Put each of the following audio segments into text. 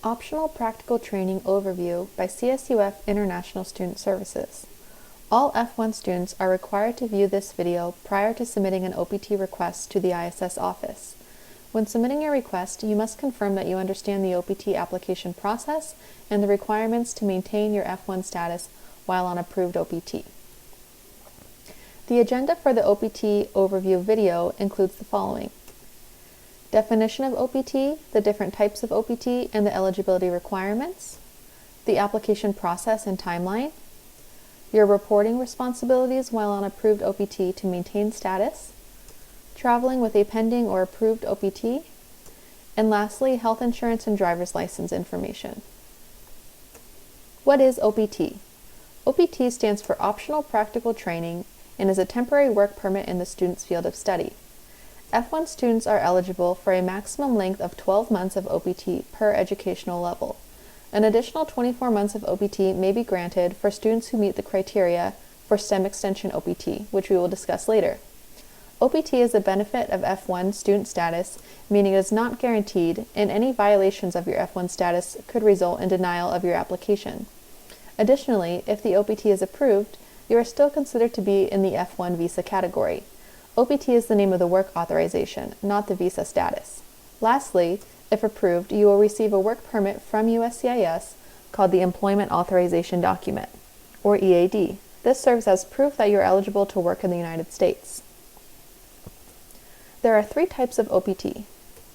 Optional Practical Training Overview by CSUF International Student Services. All F1 students are required to view this video prior to submitting an OPT request to the ISS office. When submitting your request, you must confirm that you understand the OPT application process and the requirements to maintain your F1 status while on approved OPT. The agenda for the OPT overview video includes the following: definition of OPT, the different types of OPT and the eligibility requirements, the application process and timeline, your reporting responsibilities while on approved OPT to maintain status, traveling with a pending or approved OPT, and lastly, health insurance and driver's license information. What is OPT? OPT stands for Optional Practical Training and is a temporary work permit in the student's field of study. F1 students are eligible for a maximum length of 12 months of OPT per educational level. An additional 24 months of OPT may be granted for students who meet the criteria for STEM Extension OPT, which we will discuss later. OPT is a benefit of F1 student status, meaning it is not guaranteed, and any violations of your F1 status could result in denial of your application. Additionally, if the OPT is approved, you are still considered to be in the F1 visa category. OPT is the name of the work authorization, not the visa status. Lastly, if approved, you will receive a work permit from USCIS called the Employment Authorization Document, or EAD. This serves as proof that you are eligible to work in the United States. There are three types of OPT: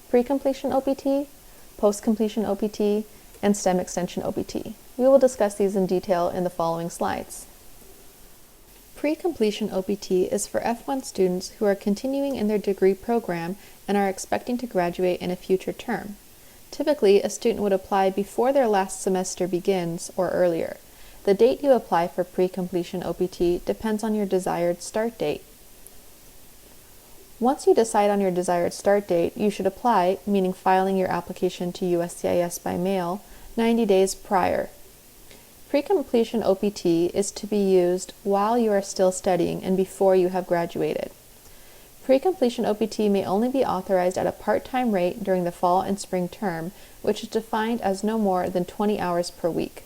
pre-completion OPT, post-completion OPT, and STEM Extension OPT. We will discuss these in detail in the following slides. Pre-completion OPT is for F1 students who are continuing in their degree program and are expecting to graduate in a future term. Typically, a student would apply before their last semester begins or earlier. The date you apply for pre-completion OPT depends on your desired start date. Once you decide on your desired start date, you should apply, meaning filing your application to USCIS by mail, 90 days prior. Pre-completion OPT is to be used while you are still studying and before you have graduated. Pre-completion OPT may only be authorized at a part-time rate during the fall and spring term, which is defined as no more than 20 hours per week.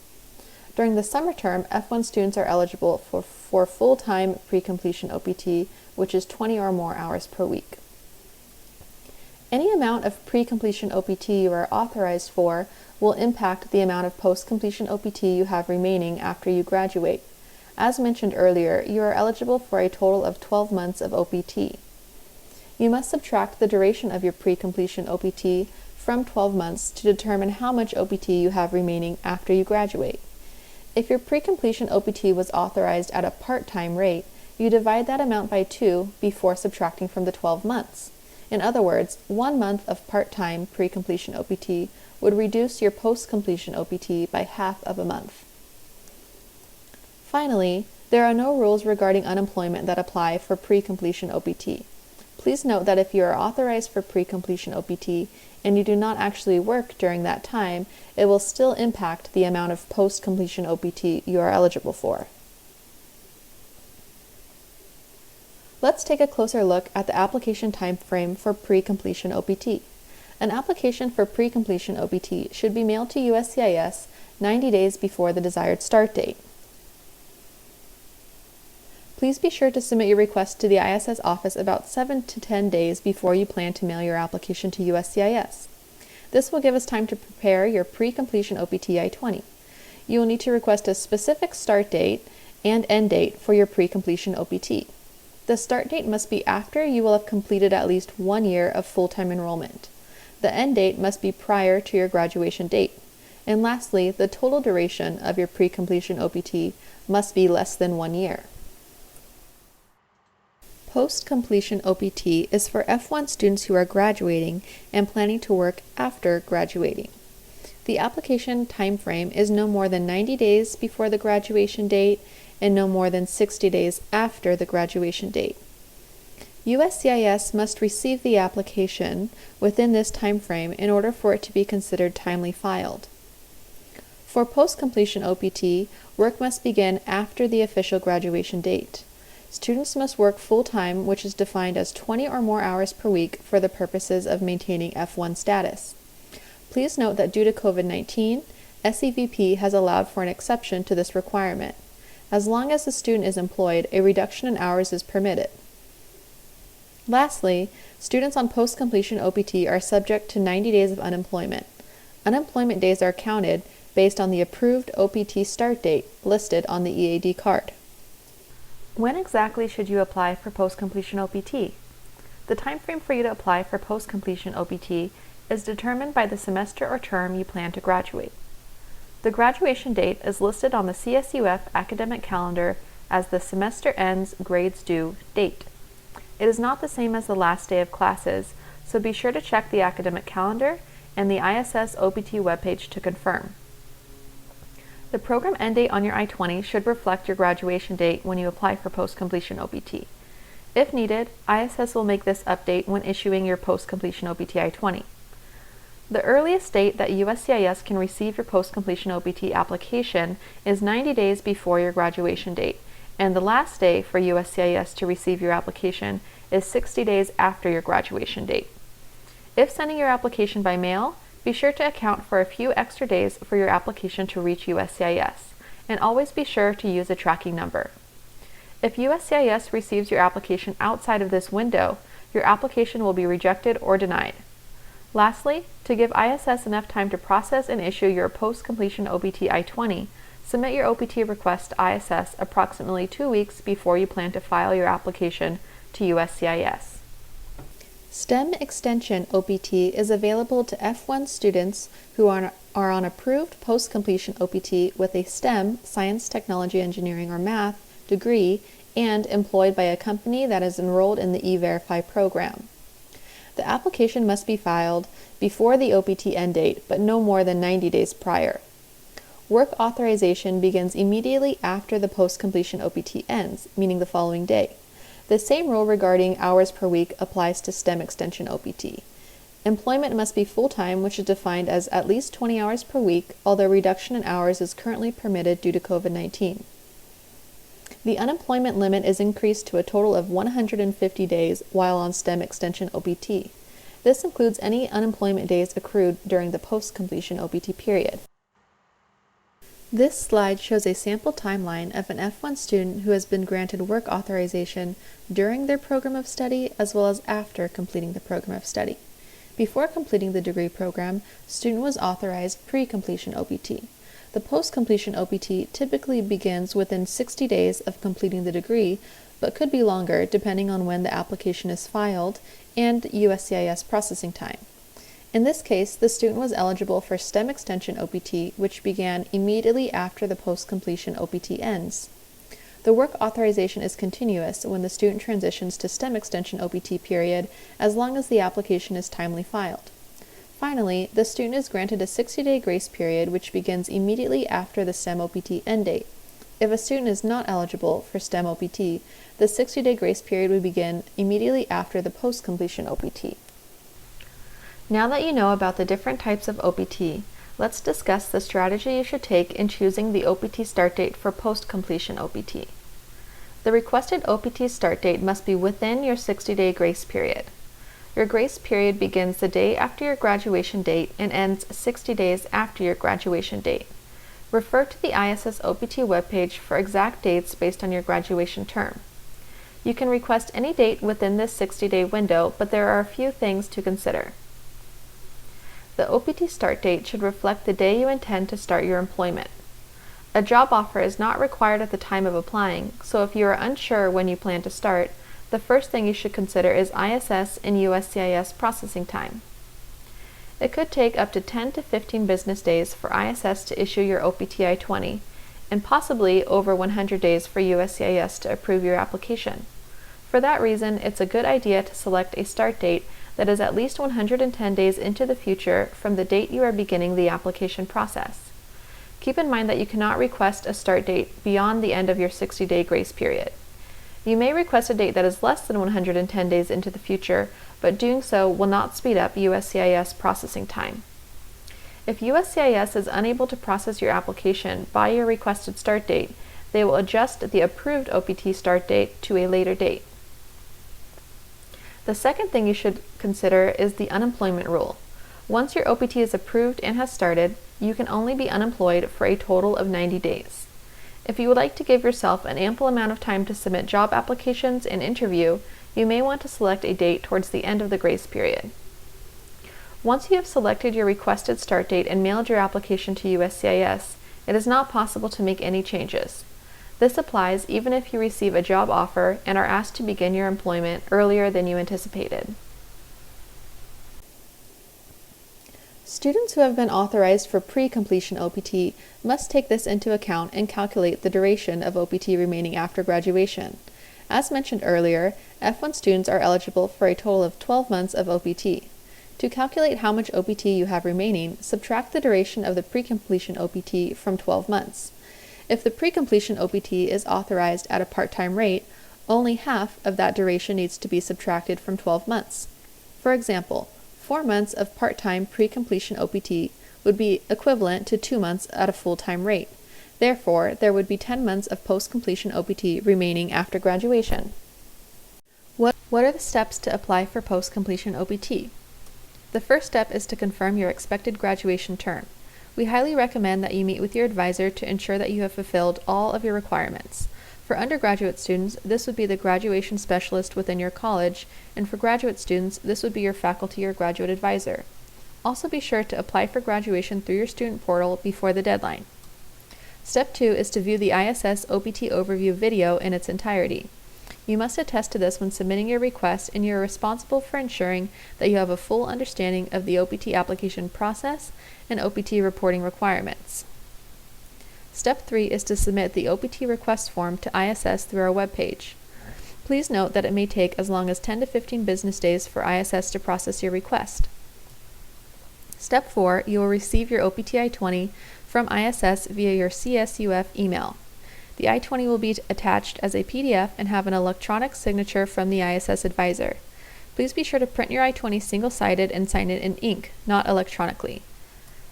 During the summer term, F1 students are eligible for full-time pre-completion OPT, which is 20 or more hours per week. Any amount of pre-completion OPT you are authorized for will impact the amount of post-completion OPT you have remaining after you graduate. As mentioned earlier, you are eligible for a total of 12 months of OPT. You must subtract the duration of your pre-completion OPT from 12 months to determine how much OPT you have remaining after you graduate. If your pre-completion OPT was authorized at a part-time rate, you divide that amount by 2 before subtracting from the 12 months. In other words, 1 month of part-time pre-completion OPT would reduce your post-completion OPT by half of a month. Finally, there are no rules regarding unemployment that apply for pre-completion OPT. Please note that if you are authorized for pre-completion OPT and you do not actually work during that time, it will still impact the amount of post-completion OPT you are eligible for. Let's take a closer look at the application time frame for pre-completion OPT. An application for pre-completion OPT should be mailed to USCIS 90 days before the desired start date. Please be sure to submit your request to the ISS office about 7 to 10 days before you plan to mail your application to USCIS. This will give us time to prepare your pre-completion OPT I-20. You will need to request a specific start date and end date for your pre-completion OPT. The start date must be after you will have completed at least 1 year of full-time enrollment. The end date must be prior to your graduation date. And lastly, the total duration of your pre-completion OPT must be less than 1 year. Post-completion OPT is for F1 students who are graduating and planning to work after graduating. The application time frame is no more than 90 days before the graduation date and no more than 60 days after the graduation date. USCIS must receive the application within this time frame in order for it to be considered timely filed. For post-completion OPT, work must begin after the official graduation date. Students must work full-time, which is defined as 20 or more hours per week for the purposes of maintaining F1 status. Please note that due to COVID-19, SEVP has allowed for an exception to this requirement. As long as the student is employed, a reduction in hours is permitted. Lastly, students on post-completion OPT are subject to 90 days of unemployment. Unemployment days are counted based on the approved OPT start date listed on the EAD card. When exactly should you apply for post-completion OPT? The time frame for you to apply for post-completion OPT is determined by the semester or term you plan to graduate. The graduation date is listed on the CSUF academic calendar as the semester ends grades due date. It is not the same as the last day of classes, so be sure to check the academic calendar and the ISS OPT webpage to confirm. The program end date on your I-20 should reflect your graduation date when you apply for post-completion OPT. If needed, ISS will make this update when issuing your post-completion OPT I-20. The earliest date that USCIS can receive your post-completion OPT application is 90 days before your graduation date, and the last day for USCIS to receive your application is 60 days after your graduation date. If sending your application by mail, be sure to account for a few extra days for your application to reach USCIS, and always be sure to use a tracking number. If USCIS receives your application outside of this window, your application will be rejected or denied. Lastly, to give ISS enough time to process and issue your post-completion OPT I-20, submit your OPT request to ISS approximately 2 weeks before you plan to file your application to USCIS. STEM Extension OPT is available to F1 students who are on approved post-completion OPT with a STEM, science, technology, engineering, or math degree and employed by a company that is enrolled in the E-Verify program. The application must be filed before the OPT end date, but no more than 90 days prior. Work authorization begins immediately after the post-completion OPT ends, meaning the following day. The same rule regarding hours per week applies to STEM Extension OPT. Employment must be full-time, which is defined as at least 20 hours per week, although reduction in hours is currently permitted due to COVID-19. The unemployment limit is increased to a total of 150 days while on STEM Extension OPT. This includes any unemployment days accrued during the post-completion OPT period. This slide shows a sample timeline of an F1 student who has been granted work authorization during their program of study as well as after completing the program of study. Before completing the degree program, student was authorized pre-completion OPT. The post-completion OPT typically begins within 60 days of completing the degree, but could be longer depending on when the application is filed and USCIS processing time. In this case, the student was eligible for STEM Extension OPT, which began immediately after the post-completion OPT ends. The work authorization is continuous when the student transitions to STEM Extension OPT period, as long as the application is timely filed. Finally, the student is granted a 60-day grace period, which begins immediately after the STEM OPT end date. If a student is not eligible for STEM OPT, the 60-day grace period would begin immediately after the post-completion OPT. Now that you know about the different types of OPT, let's discuss the strategy you should take in choosing the OPT start date for post-completion OPT. The requested OPT start date must be within your 60-day grace period. Your grace period begins the day after your graduation date and ends 60 days after your graduation date. Refer to the ISS OPT webpage for exact dates based on your graduation term. You can request any date within this 60-day window, but there are a few things to consider. The OPT start date should reflect the day you intend to start your employment. A job offer is not required at the time of applying, so if you are unsure when you plan to start, the first thing you should consider is ISS and USCIS processing time. It could take up to 10 to 15 business days for ISS to issue your OPT I-20, and possibly over 100 days for USCIS to approve your application. For that reason, it's a good idea to select a start date that is at least 110 days into the future from the date you are beginning the application process. Keep in mind that you cannot request a start date beyond the end of your 60-day grace period. You may request a date that is less than 110 days into the future, but doing so will not speed up USCIS processing time. If USCIS is unable to process your application by your requested start date, they will adjust the approved OPT start date to a later date. The second thing you should consider is the unemployment rule. Once your OPT is approved and has started, you can only be unemployed for a total of 90 days. If you would like to give yourself an ample amount of time to submit job applications and interview, you may want to select a date towards the end of the grace period. Once you have selected your requested start date and mailed your application to USCIS, it is not possible to make any changes. This applies even if you receive a job offer and are asked to begin your employment earlier than you anticipated. Students who have been authorized for pre-completion OPT must take this into account and calculate the duration of OPT remaining after graduation. As mentioned earlier, F1 students are eligible for a total of 12 months of OPT. To calculate how much OPT you have remaining, subtract the duration of the pre-completion OPT from 12 months. If the pre-completion OPT is authorized at a part-time rate, only half of that duration needs to be subtracted from 12 months. For example, 4 months of part-time pre-completion OPT would be equivalent to 2 months at a full-time rate. Therefore, there would be 10 months of post-completion OPT remaining after graduation. What are the steps to apply for post-completion OPT? The first step is to confirm your expected graduation term. We highly recommend that you meet with your advisor to ensure that you have fulfilled all of your requirements. For undergraduate students, this would be the graduation specialist within your college, and for graduate students, this would be your faculty or graduate advisor. Also be sure to apply for graduation through your student portal before the deadline. Step 2 is to view the ISS OPT overview video in its entirety. You must attest to this when submitting your request, and you are responsible for ensuring that you have a full understanding of the OPT application process and OPT reporting requirements. Step 3 is to submit the OPT request form to ISS through our webpage. Please note that it may take as long as 10 to 15 business days for ISS to process your request. Step 4, you will receive your OPT I-20 from ISS via your CSUF email. The I-20 will be attached as a PDF and have an electronic signature from the ISS advisor. Please be sure to print your I-20 single-sided and sign it in ink, not electronically.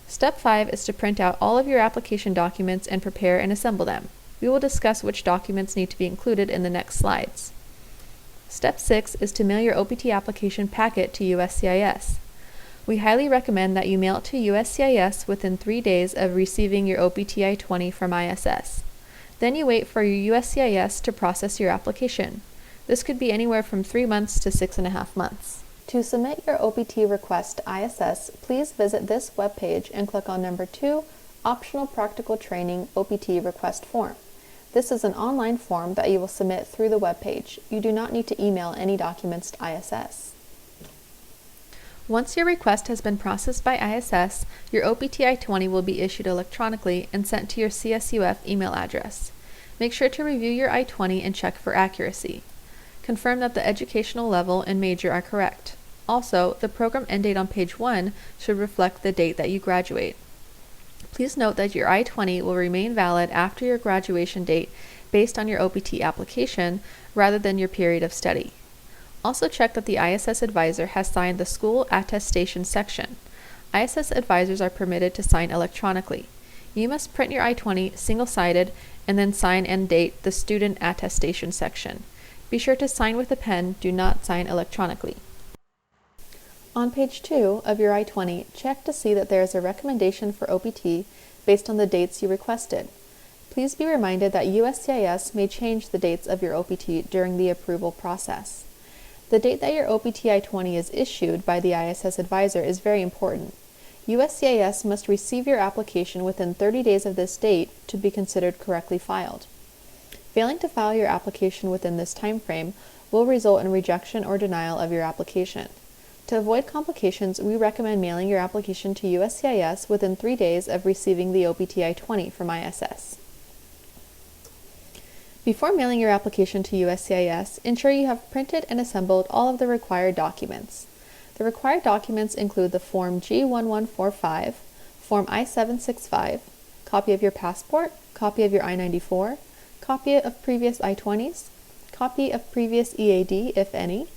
Step 5 is to print out all of your application documents and prepare and assemble them. We will discuss which documents need to be included in the next slides. Step 6 is to mail your OPT application packet to USCIS. We highly recommend that you mail it to USCIS within 3 days of receiving your OPT I-20 from ISS. Then you wait for your USCIS to process your application. This could be anywhere from 3 months to 6.5 months. To submit your OPT request to ISS, please visit this webpage and click on number 2, Optional Practical Training OPT Request Form. This is an online form that you will submit through the webpage. You do not need to email any documents to ISS. Once your request has been processed by ISS, your OPT I-20 will be issued electronically and sent to your CSUF email address. Make sure to review your I-20 and check for accuracy. Confirm that the educational level and major are correct. Also, the program end date on page 1 should reflect the date that you graduate. Please note that your I-20 will remain valid after your graduation date based on your OPT application rather than your period of study. Also check that the ISS advisor has signed the school attestation section. ISS advisors are permitted to sign electronically. You must print your I-20 single-sided and then sign and date the student attestation section. Be sure to sign with a pen, do not sign electronically. On page 2 of your I-20, check to see that there is a recommendation for OPT based on the dates you requested. Please be reminded that USCIS may change the dates of your OPT during the approval process. The date that your OPT I-20 is issued by the ISS advisor is very important. USCIS must receive your application within 30 days of this date to be considered correctly filed. Failing to file your application within this time frame will result in rejection or denial of your application. To avoid complications, we recommend mailing your application to USCIS within 3 days of receiving the OPT I-20 from ISS. Before mailing your application to USCIS, ensure you have printed and assembled all of the required documents. The required documents include the Form G1145, Form I-765, copy of your passport, copy of your I-94, copy of previous I-20s, copy of previous EAD, if any,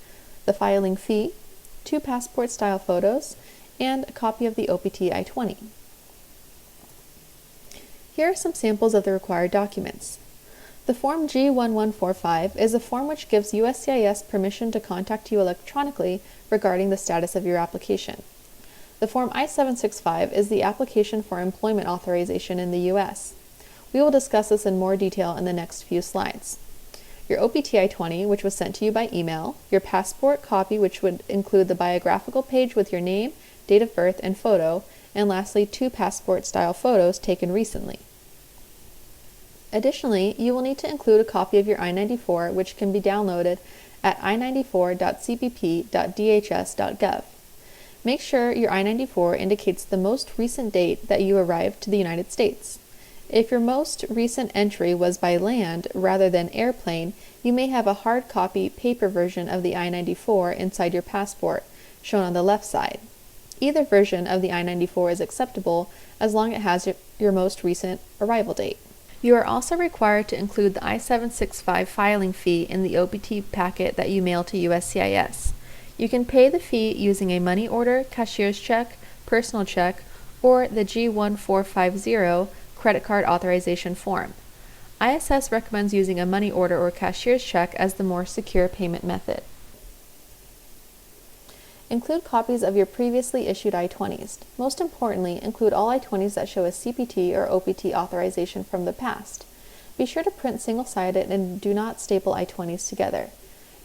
the filing fee, 2 passport-style photos, and a copy of the OPT I-20. Here are some samples of the required documents. The Form G1145 is a form which gives USCIS permission to contact you electronically regarding the status of your application. The Form I-765 is the application for employment authorization in the U.S. We will discuss this in more detail in the next few slides. Your OPT I-20, which was sent to you by email, your passport copy, which would include the biographical page with your name, date of birth, and photo, and lastly, 2 passport-style photos taken recently. Additionally, you will need to include a copy of your I-94, which can be downloaded at i94.cbp.dhs.gov. Make sure your I-94 indicates the most recent date that you arrived to the United States. If your most recent entry was by land rather than airplane, you may have a hard copy paper version of the I-94 inside your passport, shown on the left side. Either version of the I-94 is acceptable as long as it has your most recent arrival date. You are also required to include the I-765 filing fee in the OPT packet that you mail to USCIS. You can pay the fee using a money order, cashier's check, personal check, or the G1450 credit card authorization form. ISS recommends using a money order or cashier's check as the more secure payment method. Include copies of your previously issued I-20s. Most importantly, include all I-20s that show a CPT or OPT authorization from the past. Be sure to print single-sided and do not staple I-20s together.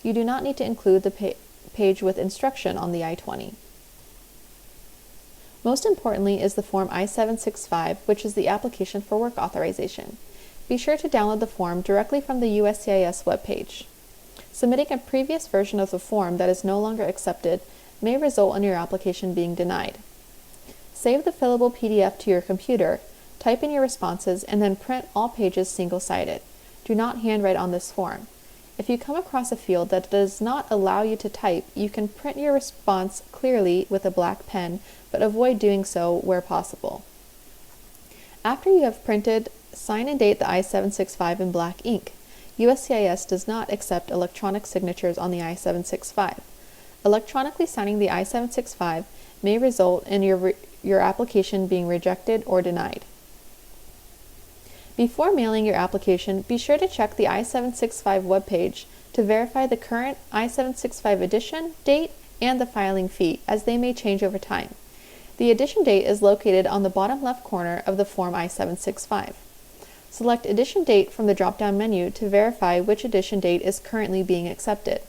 You do not need to include the page with instruction on the I-20. Most importantly is the Form I-765, which is the application for work authorization. Be sure to download the form directly from the USCIS webpage. Submitting a previous version of the form that is no longer accepted may result in your application being denied. Save the fillable PDF to your computer, type in your responses, and then print all pages single-sided. Do not handwrite on this form. If you come across a field that does not allow you to type, you can print your response clearly with a black pen, but avoid doing so where possible. After you have printed, sign and date the I-765 in black ink. USCIS does not accept electronic signatures on the I-765. Electronically signing the I-765 may result in your application being rejected or denied. Before mailing your application, be sure to check the I-765 webpage to verify the current I-765 edition, date, and the filing fee, as they may change over time. The edition date is located on the bottom left corner of the Form I-765. Select Edition Date from the drop-down menu to verify which edition date is currently being accepted.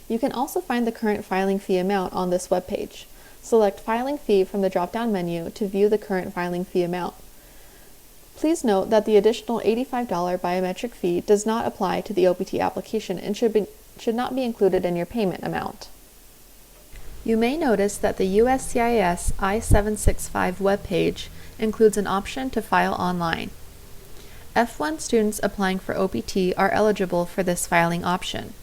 You can also find the current filing fee amount on this webpage. Select Filing Fee from the drop-down menu to view the current filing fee amount. Please note that the additional $85 biometric fee does not apply to the OPT application and should not be included in your payment amount. You may notice that the USCIS I-765 webpage includes an option to file online. F1 students applying for OPT are eligible for this filing option.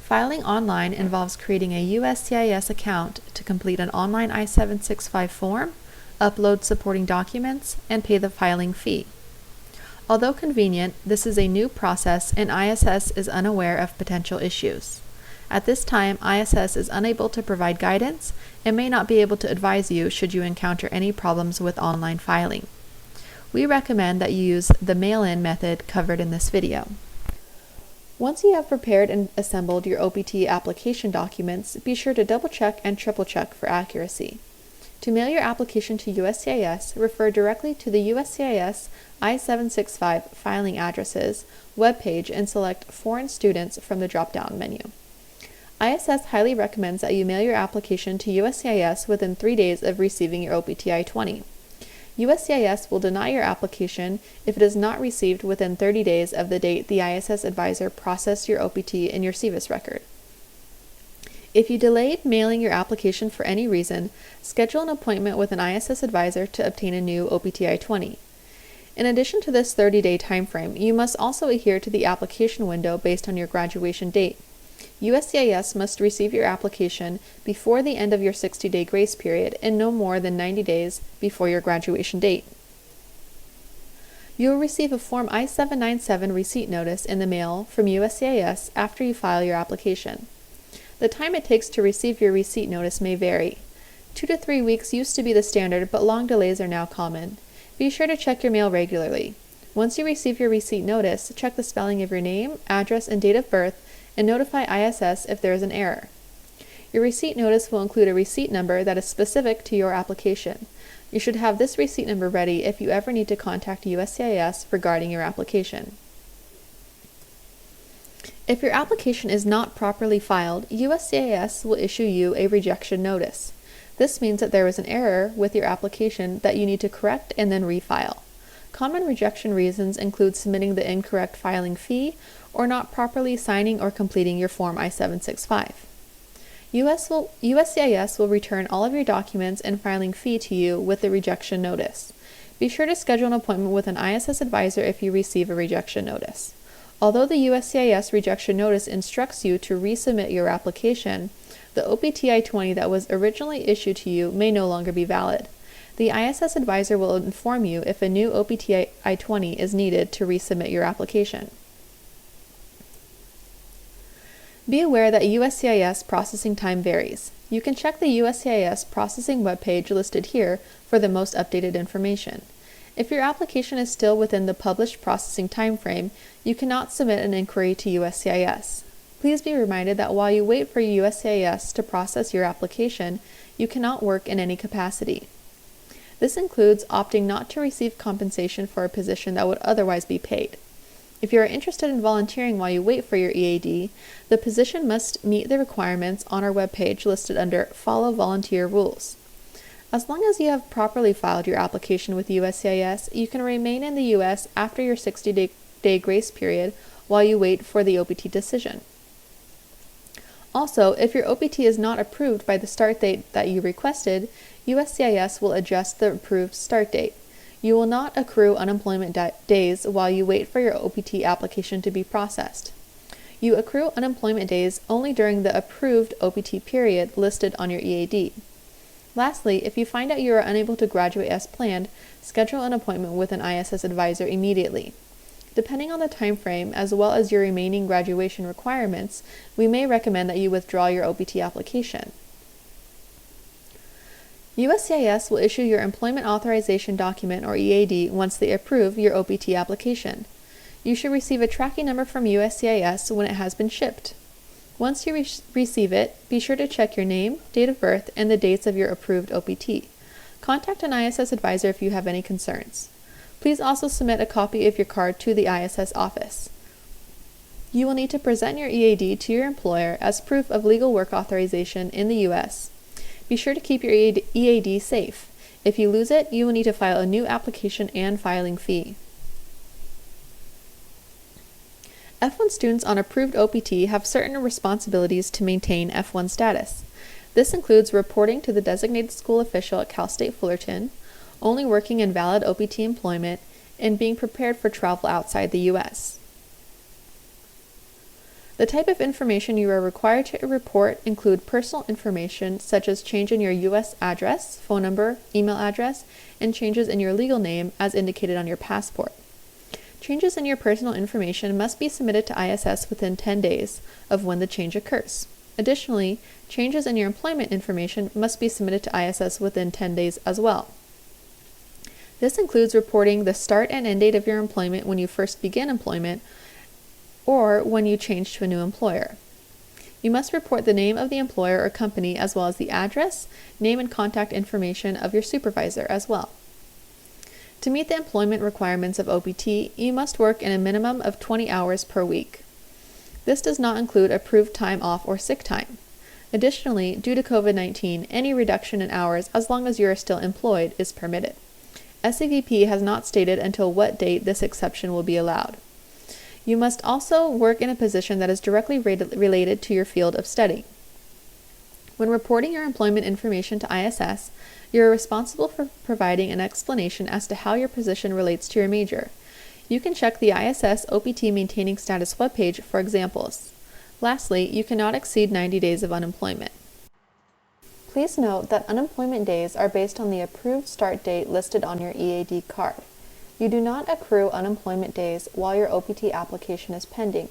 Filing online involves creating a USCIS account to complete an online I-765 form, upload supporting documents, and pay the filing fee. Although convenient, this is a new process and ISS is unaware of potential issues. At this time, ISS is unable to provide guidance and may not be able to advise you should you encounter any problems with online filing. We recommend that you use the mail-in method covered in this video. Once you have prepared and assembled your OPT application documents, be sure to double-check and triple-check for accuracy. To mail your application to USCIS, refer directly to the USCIS I-765 filing addresses webpage and select Foreign Students from the drop-down menu. ISS highly recommends that you mail your application to USCIS within 3 days of receiving your OPT I-20. USCIS will deny your application if it is not received within 30 days of the date the ISS advisor processed your OPT in your SEVIS record. If you delayed mailing your application for any reason, schedule an appointment with an ISS advisor to obtain a new OPT I-20. In addition to this 30-day timeframe, you must also adhere to the application window based on your graduation date. USCIS must receive your application before the end of your 60-day grace period and no more than 90 days before your graduation date. You will receive a Form I-797 receipt notice in the mail from USCIS after you file your application. The time it takes to receive your receipt notice may vary. 2 to 3 weeks used to be the standard, but long delays are now common. Be sure to check your mail regularly. Once you receive your receipt notice, check the spelling of your name, address, and date of birth, and notify ISS if there is an error. Your receipt notice will include a receipt number that is specific to your application. You should have this receipt number ready if you ever need to contact USCIS regarding your application. If your application is not properly filed, USCIS will issue you a rejection notice. This means that there is an error with your application that you need to correct and then refile. Common rejection reasons include submitting the incorrect filing fee or not properly signing or completing your Form I-765. USCIS will return all of your documents and filing fee to you with the rejection notice. Be sure to schedule an appointment with an ISS advisor if you receive a rejection notice. Although the USCIS rejection notice instructs you to resubmit your application, the OPT I-20 that was originally issued to you may no longer be valid. The ISS advisor will inform you if a new OPT I-20 is needed to resubmit your application. Be aware that USCIS processing time varies. You can check the USCIS processing webpage listed here for the most updated information. If your application is still within the published processing time frame, you cannot submit an inquiry to USCIS. Please be reminded that while you wait for USCIS to process your application, you cannot work in any capacity. This includes opting not to receive compensation for a position that would otherwise be paid. If you are interested in volunteering while you wait for your EAD, the position must meet the requirements on our webpage listed under Follow Volunteer Rules. As long as you have properly filed your application with USCIS, you can remain in the U.S. after your 60-day grace period while you wait for the OPT decision. Also, if your OPT is not approved by the start date that you requested, USCIS will adjust the approved start date. You will not accrue unemployment days while you wait for your OPT application to be processed. You accrue unemployment days only during the approved OPT period listed on your EAD. Lastly, if you find out you are unable to graduate as planned, schedule an appointment with an ISS advisor immediately. Depending on the time frame, as well as your remaining graduation requirements, we may recommend that you withdraw your OPT application. USCIS will issue your Employment Authorization Document, or EAD, once they approve your OPT application. You should receive a tracking number from USCIS when it has been shipped. Once you receive it, be sure to check your name, date of birth, and the dates of your approved OPT. Contact an ISS advisor if you have any concerns. Please also submit a copy of your card to the ISS office. You will need to present your EAD to your employer as proof of legal work authorization in the U.S. Be sure to keep your EAD safe. If you lose it, you will need to file a new application and filing fee. F1 students on approved OPT have certain responsibilities to maintain F1 status. This includes reporting to the designated school official at Cal State Fullerton, only working in valid OPT employment, and being prepared for travel outside the U.S. The type of information you are required to report include personal information such as change in your U.S. address, phone number, email address, and changes in your legal name as indicated on your passport. Changes in your personal information must be submitted to ISS within 10 days of when the change occurs. Additionally, changes in your employment information must be submitted to ISS within 10 days as well. This includes reporting the start and end date of your employment when you first begin employment or when you change to a new employer. You must report the name of the employer or company as well as the address, name and contact information of your supervisor as well. To meet the employment requirements of OPT, you must work in a minimum of 20 hours per week. This does not include approved time off or sick time. Additionally, due to COVID-19, any reduction in hours as long as you are still employed is permitted. SCVP has not stated until what date this exception will be allowed. You must also work in a position that is directly related to your field of study. When reporting your employment information to ISS, you are responsible for providing an explanation as to how your position relates to your major. You can check the ISS OPT Maintaining Status webpage for examples. Lastly, you cannot exceed 90 days of unemployment. Please note that unemployment days are based on the approved start date listed on your EAD card. You do not accrue unemployment days while your OPT application is pending.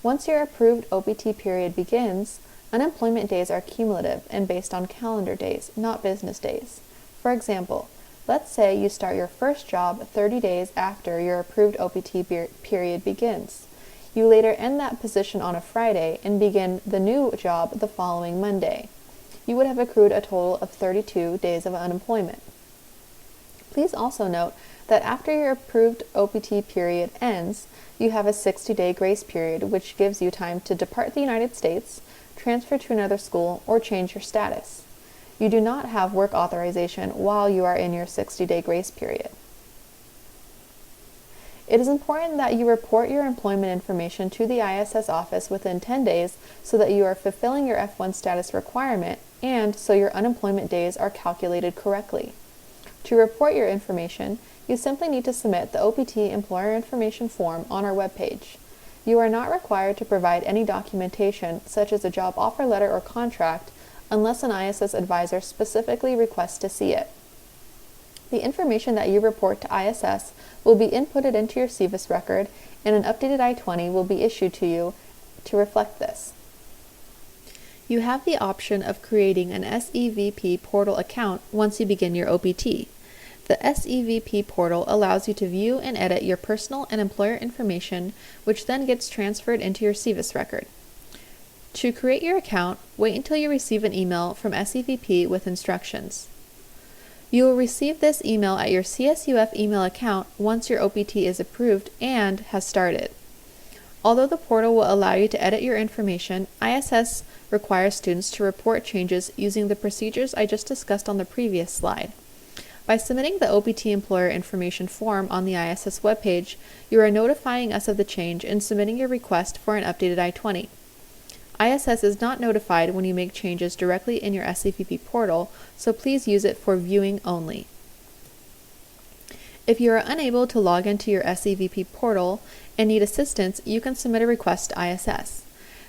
Once your approved OPT period begins, unemployment days are cumulative and based on calendar days, not business days. For example, let's say you start your first job 30 days after your approved OPT period begins. You later end that position on a Friday and begin the new job the following Monday. You would have accrued a total of 32 days of unemployment. Please also note that after your approved OPT period ends, you have a 60-day grace period, which gives you time to depart the United States, transfer to another school, or change your status. You do not have work authorization while you are in your 60-day grace period. It is important that you report your employment information to the ISS office within 10 days so that you are fulfilling your F1 status requirement and so your unemployment days are calculated correctly. To report your information, you simply need to submit the OPT Employer Information Form on our webpage. You are not required to provide any documentation, such as a job offer letter or contract, unless an ISS advisor specifically requests to see it. The information that you report to ISS will be inputted into your SEVIS record, and an updated I-20 will be issued to you to reflect this. You have the option of creating an SEVP Portal account once you begin your OPT. The SEVP Portal allows you to view and edit your personal and employer information, which then gets transferred into your SEVIS record. To create your account, wait until you receive an email from SEVP with instructions. You will receive this email at your CSUF email account once your OPT is approved and has started. Although the portal will allow you to edit your information, ISS requires students to report changes using the procedures I just discussed on the previous slide. By submitting the OPT Employer Information Form on the ISS webpage, you are notifying us of the change and submitting your request for an updated I-20. ISS is not notified when you make changes directly in your SEVP portal, so please use it for viewing only. If you are unable to log into your SEVP portal and need assistance, you can submit a request to ISS.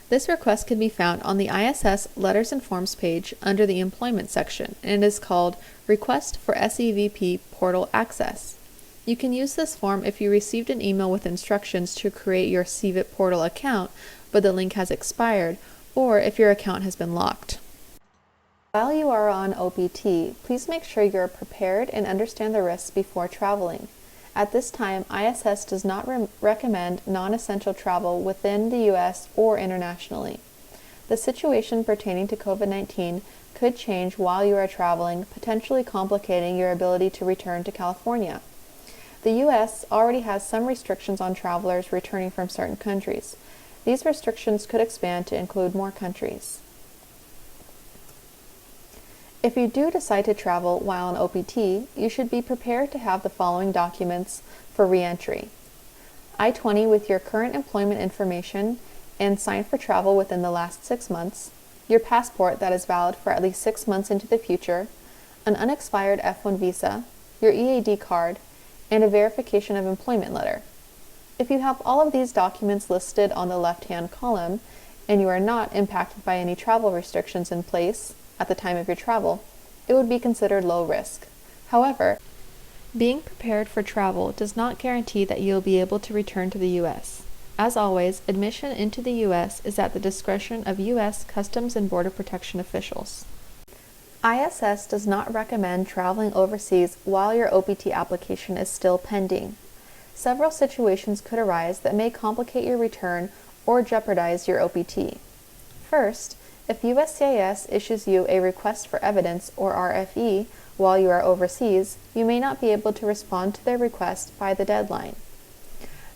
This request can be found on the ISS Letters and Forms page under the Employment section, and it is called Request for SEVP Portal Access. You can use this form if you received an email with instructions to create your SEVP Portal account, but the link has expired, or if your account has been locked. While you are on OPT, please make sure you are prepared and understand the risks before traveling. At this time, ISS does not recommend non-essential travel within the U.S. or internationally. The situation pertaining to COVID-19 could change while you are traveling, potentially complicating your ability to return to California. The U.S. already has some restrictions on travelers returning from certain countries. These restrictions could expand to include more countries. If you do decide to travel while on OPT, you should be prepared to have the following documents for re-entry: I-20 with your current employment information and signed for travel within the last 6 months, your passport that is valid for at least 6 months into the future, an unexpired F1 visa, your EAD card, and a verification of employment letter. If you have all of these documents listed on the left-hand column, and you are not impacted by any travel restrictions in place at the time of your travel, it would be considered low risk. However, being prepared for travel does not guarantee that you will be able to return to the U.S. As always, admission into the U.S. is at the discretion of U.S. Customs and Border Protection officials. ISS does not recommend traveling overseas while your OPT application is still pending. Several situations could arise that may complicate your return or jeopardize your OPT. First, if USCIS issues you a request for evidence, or RFE, while you are overseas, you may not be able to respond to their request by the deadline.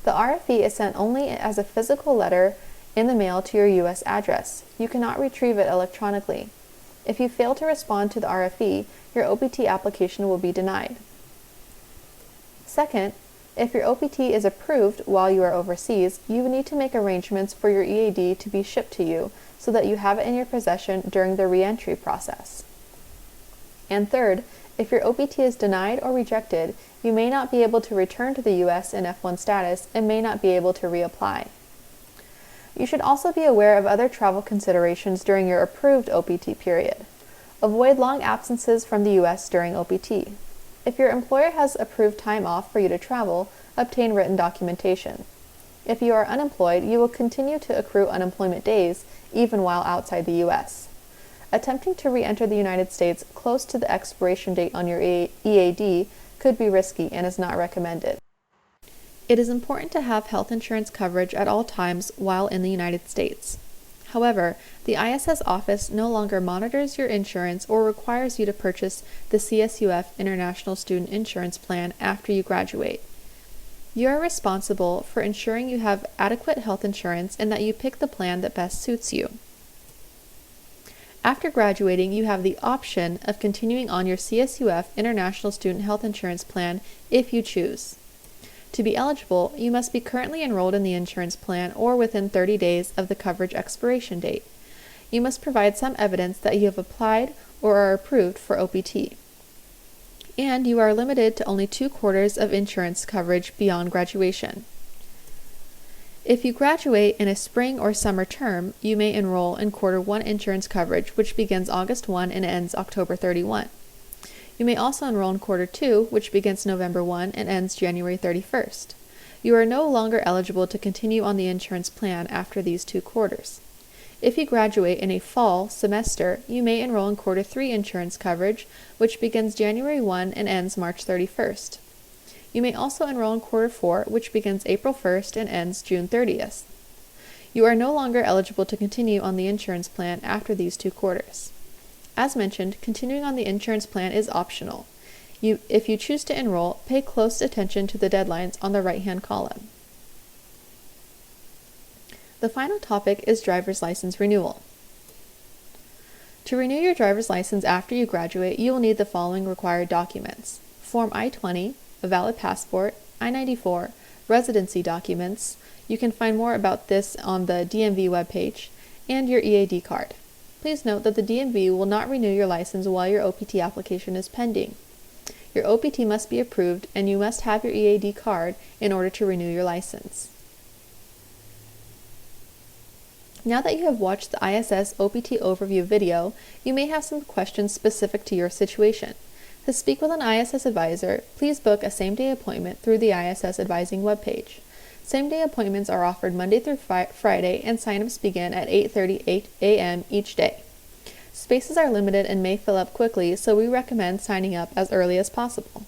The RFE is sent only as a physical letter in the mail to your U.S. address. You cannot retrieve it electronically. If you fail to respond to the RFE, your OPT application will be denied. Second, if your OPT is approved while you are overseas, you will need to make arrangements for your EAD to be shipped to you so that you have it in your possession during the re-entry process. And third, if your OPT is denied or rejected, you may not be able to return to the U.S. in F1 status and may not be able to reapply. You should also be aware of other travel considerations during your approved OPT period. Avoid long absences from the U.S. during OPT. If your employer has approved time off for you to travel, obtain written documentation. If you are unemployed, you will continue to accrue unemployment days even while outside the U.S. Attempting to re-enter the United States close to the expiration date on your EAD could be risky and is not recommended. It is important to have health insurance coverage at all times while in the United States. However, the ISS office no longer monitors your insurance or requires you to purchase the CSUF International Student Insurance Plan after you graduate. You are responsible for ensuring you have adequate health insurance and that you pick the plan that best suits you. After graduating, you have the option of continuing on your CSUF International Student Health Insurance Plan if you choose. To be eligible, you must be currently enrolled in the insurance plan or within 30 days of the coverage expiration date. You must provide some evidence that you have applied or are approved for OPT. And you are limited to only 2 quarters of insurance coverage beyond graduation. If you graduate in a spring or summer term, you may enroll in Quarter 1 insurance coverage, which begins August 1 and ends October 31. You may also enroll in Quarter 2, which begins November 1 and ends January 31st. You are no longer eligible to continue on the insurance plan after these 2 quarters. If you graduate in a fall semester, you may enroll in Quarter 3 insurance coverage, which begins January 1 and ends March 31st. You may also enroll in Quarter 4, which begins April 1st and ends June 30th. You are no longer eligible to continue on the insurance plan after these 2 quarters. As mentioned, continuing on the insurance plan is optional. If you choose to enroll, pay close attention to the deadlines on the right-hand column. The final topic is driver's license renewal. To renew your driver's license after you graduate, you will need the following required documents: Form I-20, a valid passport, I-94, residency documents. You can find more about this on the DMV webpage, and your EAD card. Please note that the DMV will not renew your license while your OPT application is pending. Your OPT must be approved, and you must have your EAD card in order to renew your license. Now that you have watched the ISS OPT overview video, you may have some questions specific to your situation. To speak with an ISS advisor, please book a same-day appointment through the ISS Advising webpage. Same-day appointments are offered Monday through Friday, and sign-ups begin at 8:30 a.m. each day. Spaces are limited and may fill up quickly, so we recommend signing up as early as possible.